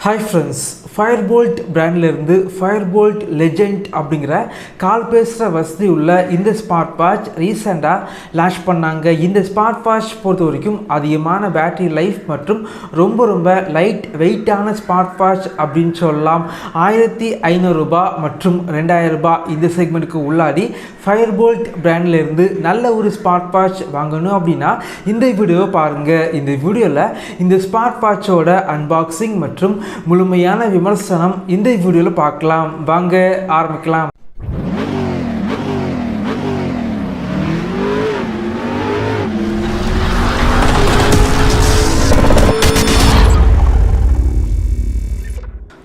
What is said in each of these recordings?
Hi friends, Fire-Boltt brandல இருந்து Fire-Boltt Legend அப்படிங்கிற கால் பேசுகிற வசதி உள்ள இந்த ஸ்மார்ட் வாட்ச் ரீசெண்டாக லான்ச் பண்ணாங்க. இந்த ஸ்மார்ட் வாட்ச் பொறுத்த வரைக்கும் அதிகமான பேட்டரி லைஃப் மற்றும் ரொம்ப லைட் வெயிட்டான ஸ்மார்ட் வாட்ச் அப்படின்னு சொல்லலாம். 1500 ரூபாய் மற்றும் 2000 ரூபாய் இந்த செக்மெண்ட்டுக்கு உள்ளாடி Fire-Boltt brandல இருந்து நல்ல ஒரு ஸ்மார்ட் வாட்ச் வாங்கணும் அப்படின்னா இந்த வீடியோவை பாருங்கள். இந்த வீடியோவில் இந்த ஸ்மார்ட் வாட்சோட அன்பாக்சிங் மற்றும் முழுமையான விமர்சனம் இந்த வீடியோவில் பார்க்கலாம். வாங்க ஆரம்பிக்கலாம்.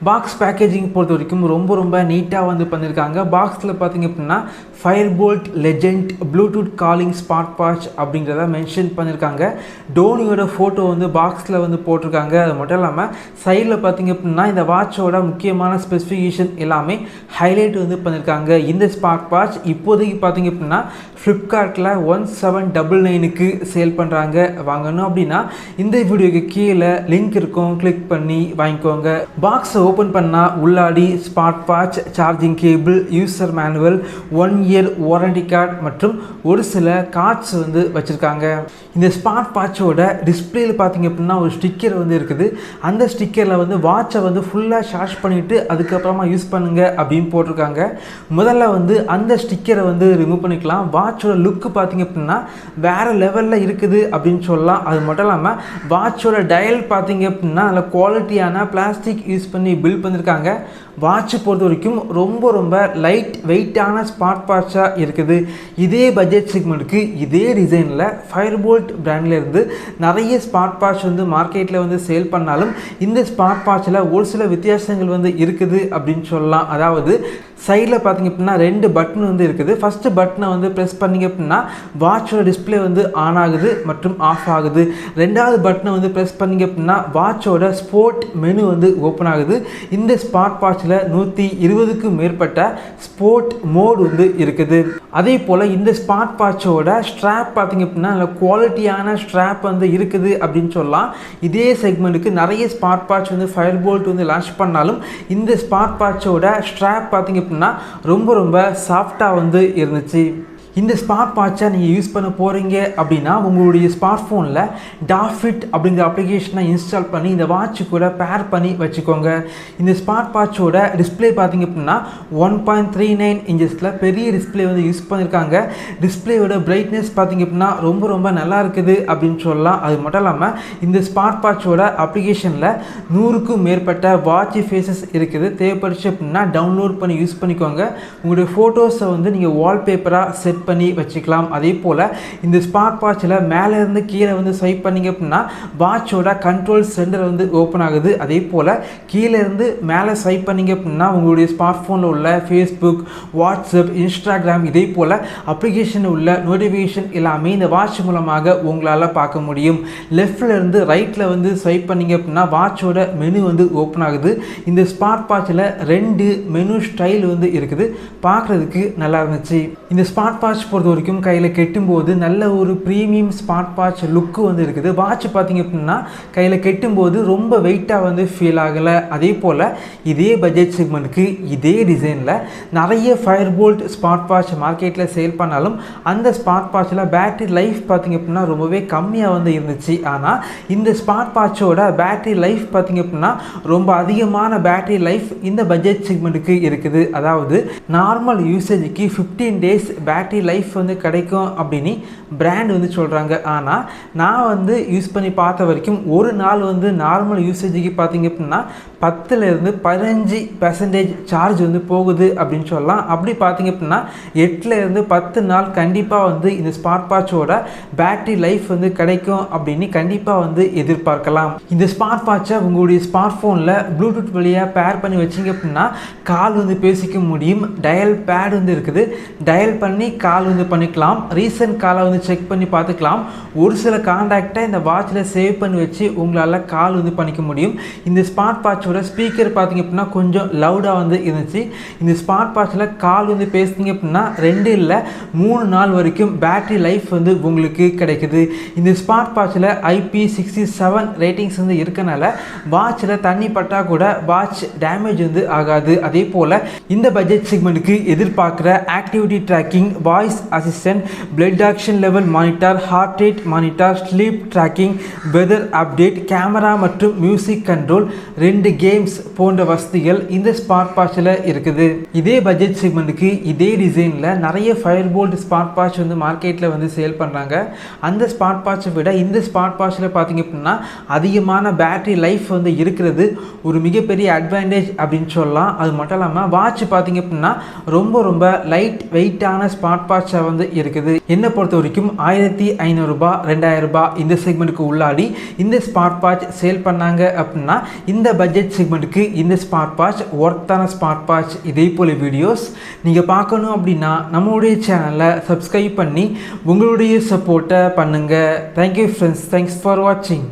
பாக்ஸ் பேக்கேஜிங் பொறுத்த வரைக்கும் ரொம்ப நீட்டாக வந்து பண்ணியிருக்காங்க. பாக்ஸில் பார்த்தீங்க அப்படின்னா Fire-Boltt Legend Bluetooth calling smart watch அப்படிங்கிறத மென்ஷன் பண்ணியிருக்காங்க. டோனியோட ஃபோட்டோ வந்து பாக்ஸில் வந்து போட்டிருக்காங்க. அது மட்டும் இல்லாமல் சைடில் பார்த்தீங்க அப்படின்னா இந்த வாட்சோட முக்கியமான ஸ்பெசிஃபிகேஷன் எல்லாமே ஹைலைட் வந்து பண்ணியிருக்காங்க. இந்த ஸ்மார்ட் வாட்ச் இப்போதைக்கு பார்த்தீங்க அப்படின்னா ஃப்ளிப்கார்ட்டில் 1799க்கு சேல் பண்ணுறாங்க. வாங்கணும் அப்படின்னா இந்த வீடியோக்கு கீழே லிங்க் இருக்கும், கிளிக் பண்ணி வாங்கிக்கோங்க. பாக்ஸை ஓப்பன் பண்ணால் உள்ளாடி smart watch, charging cable, user manual, 1 year warranty card மற்றும் ஒரு சில கார்ட்ஸ் வந்து வச்சுருக்காங்க. இந்த ஸ்மார்ட் வாட்சோட டிஸ்பிளேல பார்த்தீங்க அப்படின்னா ஒரு ஸ்டிக்கர் வந்து இருக்குது. அந்த ஸ்டிக்கரில் வந்து வாட்சை வந்து ஃபுல்லாக சார்ஜ் பண்ணிவிட்டு அதுக்கப்புறமா யூஸ் பண்ணுங்க அப்படின்னு போட்டிருக்காங்க. முதல்ல வந்து அந்த ஸ்டிக்கரை வந்து ரிமூவ் பண்ணிக்கலாம். வாட்சோட லுக்கு பார்த்தீங்க அப்படின்னா வேறு லெவலில் இருக்குது அப்படின்னு சொல்லலாம். அது மட்டும் இல்லாமல் வாட்சோட டயல் பார்த்தீங்க அப்படின்னா நல்ல குவாலிட்டியான பிளாஸ்டிக் யூஸ் பண்ணி பில்ட் பண்ணியிருக்காங்க. வாட்சை பொறுத்த வரைக்கும் ரொம்ப லைட் வெயிட்டான ஸ்மார்ட் வாட்சாக இருக்குது. இதே பட்ஜெட் செக்மெண்ட்டுக்கு இதே டிசைனில் Fire-Boltt பிராண்டில் இருந்து நிறைய ஸ்மார்ட் வாட்ச் வந்து மார்க்கெட்டில் வந்து சேல் பண்ணாலும் இந்த ஸ்மார்ட் வாட்சில் ஒரு சில வித்தியாசங்கள் வந்து இருக்குது அப்படின்னு சொல்லலாம். அதாவது சைடில் பார்த்தீங்க அப்படின்னா 2 பட்டன் வந்து இருக்குது. ஃபஸ்ட்டு பட்டனை வந்து ப்ரெஸ் பண்ணிங்க அப்படின்னா வாட்சோட டிஸ்பிளே வந்து ஆன் ஆகுது மற்றும் ஆஃப் ஆகுது. ரெண்டாவது பட்டனை வந்து ப்ரெஸ் பண்ணிங்க அப்படின்னா வாட்சோட ஸ்போர்ட் மெனு வந்து ஓப்பன் ஆகுது. இந்த ஸ்மார்ட் வாட்சில் 120க்கும் மேற்பட்ட ஸ்போர்ட் மோட் வந்து இருக்குது. அதே போல் இந்த ஸ்மார்ட் வாட்சோட ஸ்ட்ராப் பார்த்தீங்க அப்படின்னா நல்ல குவாலிட்டியான ஸ்ட்ராப் வந்து இருக்குது அப்படின்னு சொல்லலாம். இதே செக்மெண்ட்டுக்கு நிறைய ஸ்மார்ட் வாட்ச் வந்து Fire-Boltt வந்து லான்ச் பண்ணாலும் இந்த ஸ்மார்ட் வாட்சோட ஸ்ட்ராப் பார்த்தீங்க அப்படின்னா ரொம்ப சாஃப்டாக வந்து இருந்துச்சு. இந்த ஸ்மார்ட் வாட்சை நீங்கள் யூஸ் பண்ண போகிறீங்க அப்படின்னா உங்களுடைய ஸ்மார்ட் ஃபோனில் டாஃபிட் அப்படிங்கிற அப்ளிகேஷனை இன்ஸ்டால் பண்ணி இந்த வாட்சு கூட பேர் பண்ணி வச்சுக்கோங்க. இந்த ஸ்மார்ட் வாட்சோட டிஸ்பிளே பார்த்தீங்க அப்படின்னா 1.39 இன்ச்சஸில் பெரிய டிஸ்பிளே வந்து யூஸ் பண்ணியிருக்காங்க. டிஸ்பிளேயோட பிரைட்னஸ் பார்த்தீங்க அப்படின்னா ரொம்ப நல்லா இருக்குது அப்படின்னு சொல்லலாம். அது மட்டும் இல்லாமல் இந்த ஸ்மார்ட் வாட்சோட அப்ளிகேஷனில் 100க்கும் மேற்பட்ட வாட்ச் ஃபேஸஸ் இருக்குது. தேவைப்படுச்சு அப்படின்னா டவுன்லோட் பண்ணி யூஸ் பண்ணிக்கோங்க. உங்களுடைய ஃபோட்டோஸை வந்து நீங்கள் வால்பேப்பராக செட் பண்ணி வச்சுக்கலாம். அதே போல் இந்த ஸ்மார்ட் வாட்சில் மேலே இருந்து கீழே வந்து ஸ்வைப் பண்ணிங்க அப்படின்னா வாட்சோட கண்ட்ரோல் சென்டர் வந்து ஓப்பன் ஆகுது. அதே போல் கீழே இருந்து மேலே ஸ்வைப் பண்ணிங்க அப்படின்னா உங்களுடைய ஸ்மார்ட் ஃபோனில் உள்ள ஃபேஸ்புக், வாட்ஸ்அப், இன்ஸ்டாகிராம் இதே போல் அப்ளிகேஷனில் உள்ள நோட்டிஃபிகேஷன் எல்லாமே இந்த வாட்ச் மூலமாக உங்களால் பார்க்க முடியும். லெஃப்டில் இருந்து ரைட்டில் வந்து ஸ்வைப் பண்ணிங்க அப்படின்னா வாட்சோட மெனு வந்து ஓப்பன் ஆகுது. இந்த ஸ்மார்ட் வாட்சில் 2 மெனு ஸ்டைல் வந்து இருக்குது. பார்க்குறதுக்கு நல்லா இருந்துச்சு. இந்த ஸ்மார்ட் வாட்ச் பொறுத்த வரைக்கும் கையில் கெட்டும்போது நல்ல ஒரு ப்ரீமியம் ஸ்மார்ட் வாட்ச் லுக்கு வந்து இருக்குது. வாட்ச் பார்த்தீங்க அப்படின்னா கையில் கெட்டும்போது ரொம்ப வெயிட்டாக வந்து ஃபீல் ஆகலை. அதே போல் இதே பட்ஜெட் செக்மெண்ட்டுக்கு இதே டிசைனில் நிறைய Fire-Boltt ஸ்மார்ட் வாட்ச் மார்க்கெட்டில் சேல் பண்ணாலும் அந்த ஸ்மார்ட் வாட்சில் பேட்டரி லைஃப் பார்த்தீங்க அப்படின்னா ரொம்பவே கம்மியாக வந்து இருந்துச்சு. ஆனால் இந்த ஸ்மார்ட் வாட்சோட பேட்டரி லைஃப் பார்த்தீங்க அப்படின்னா ரொம்ப அதிகமான பேட்டரி லைஃப் இந்த பட்ஜெட் செக்மெண்ட்டுக்கு இருக்குது. அதாவது நார்மல் யூசேஜுக்கு 15 டேஸ் பேட்டரி லைஃப் வந்து கிடைக்கும் அப்படின்னு பிராண்ட் வந்து சொல்கிறாங்க. ஆனால் நான் வந்து யூஸ் பண்ணி பார்த்த வரைக்கும் ஒரு நாள் வந்து நார்மல் யூசேஜுக்கு பார்த்தீங்க அப்படின்னா 10லேருந்து 15% சார்ஜ் வந்து போகுது அப்படின்னு சொல்லலாம். அப்படி பார்த்தீங்க அப்படின்னா 8லேருந்து 10 நாள் கண்டிப்பாக வந்து இந்த ஸ்மார்ட் வாட்சோட பேட்டரி லைஃப் வந்து கிடைக்கும் அப்படின்னு கண்டிப்பாக வந்து எதிர்பார்க்கலாம். இந்த ஸ்மார்ட் வாட்சை உங்களுடைய ஸ்மார்ட் ஃபோனில் ப்ளூடூத் வழியாக பேர் பண்ணி வச்சிங்க அப்படின்னா கால் வந்து பேசிக்க முடியும். டயல் பேட் வந்து இருக்குது. டயல் பண்ணி கால் வந்து பண்ணிக்கலாம், ரீசன்ட் காலை வந்து செக் பண்ணி பார்த்துக்கலாம். ஒரு சில காண்டாக்டை இந்த வாட்சில் சேவ் பண்ணி வச்சு உங்களால் கால் வந்து பண்ணிக்க முடியும். இந்த ஸ்மார்ட் வாட்சோட ஸ்பீக்கர் பார்த்திங்க அப்படின்னா கொஞ்சம் லவுடாக வந்து இருந்துச்சு. இந்த ஸ்மார்ட் வாட்சில் கால் வந்து பேசுனீங்க அப்படின்னா 2 இல்லை 3 நாள் வரைக்கும் பேட்டரி லைஃப் வந்து உங்களுக்கு கிடைக்குது. இந்த ஸ்மார்ட் வாட்சில் IP67 ரேட்டிங்ஸ் வந்து இருக்கனால வாட்சில் தண்ணி பட்டால் கூட வாட்ச் டேமேஜ் வந்து ஆகாது. அதே போல் இந்த பட்ஜெட் செக்மெண்ட்டுக்கு எதிர்பார்க்குற activity tracking, voice assistant, blood action level monitor, heart rate monitor, sleep tracking, weather update, camera மற்றும் மியூசிக் கண்ட்ரோல், 2 கேம்ஸ் போன்ற வசதிகள் இந்த ஸ்மார்ட் வாட்சில் இருக்குது. இதே பட்ஜெட் செக்மெண்ட்டுக்கு இதே டிசைனில் நிறைய Fire-Boltt ஸ்மார்ட் வாட்ச் வந்து மார்க்கெட்டில் வந்து சேல் பண்ணுறாங்க. அந்த ஸ்மார்ட் வாட்சை விட இந்த ஸ்மார்ட் வாட்சில் பார்த்திங்க அப்படின்னா அதிகமான பேட்டரி லைஃப் வந்து இருக்கிறது ஒரு மிகப்பெரிய அட்வான்டேஜ் அப்படின்னு சொல்லலாம். அது மட்டும் இல்லாமல் வாட்ச் பார்த்திங்க அப்படின்னா ரொம்ப லைட் வெயிட்டான ஸ்மார்ட் வாட்சாக வந்து இருக்குது. என்னை பொறுத்த வரைக்கும் 1500 ரூபாய் 2000 ரூபாய் இந்த செக்மெண்ட்டுக்கு உள்ளாடி இந்த ஸ்மார்ட் வாட்ச் சேல் பண்ணாங்க அப்படின்னா இந்த பட்ஜெட் செக்மெண்ட்டுக்கு இந்த ஸ்மார்ட் வாட்ச் ஒர்த்தான ஸ்மார்ட் வாட்ச். இதே போல் வீடியோஸ் நீங்கள் பார்க்கணும் அப்படின்னா நம்மளுடைய சேனலை சப்ஸ்கிரைப் பண்ணி உங்களுடைய சப்போர்ட்டை பண்ணுங்கள். தேங்க்யூ ஃப்ரெண்ட்ஸ், தேங்க்ஸ் ஃபார் வாட்சிங்.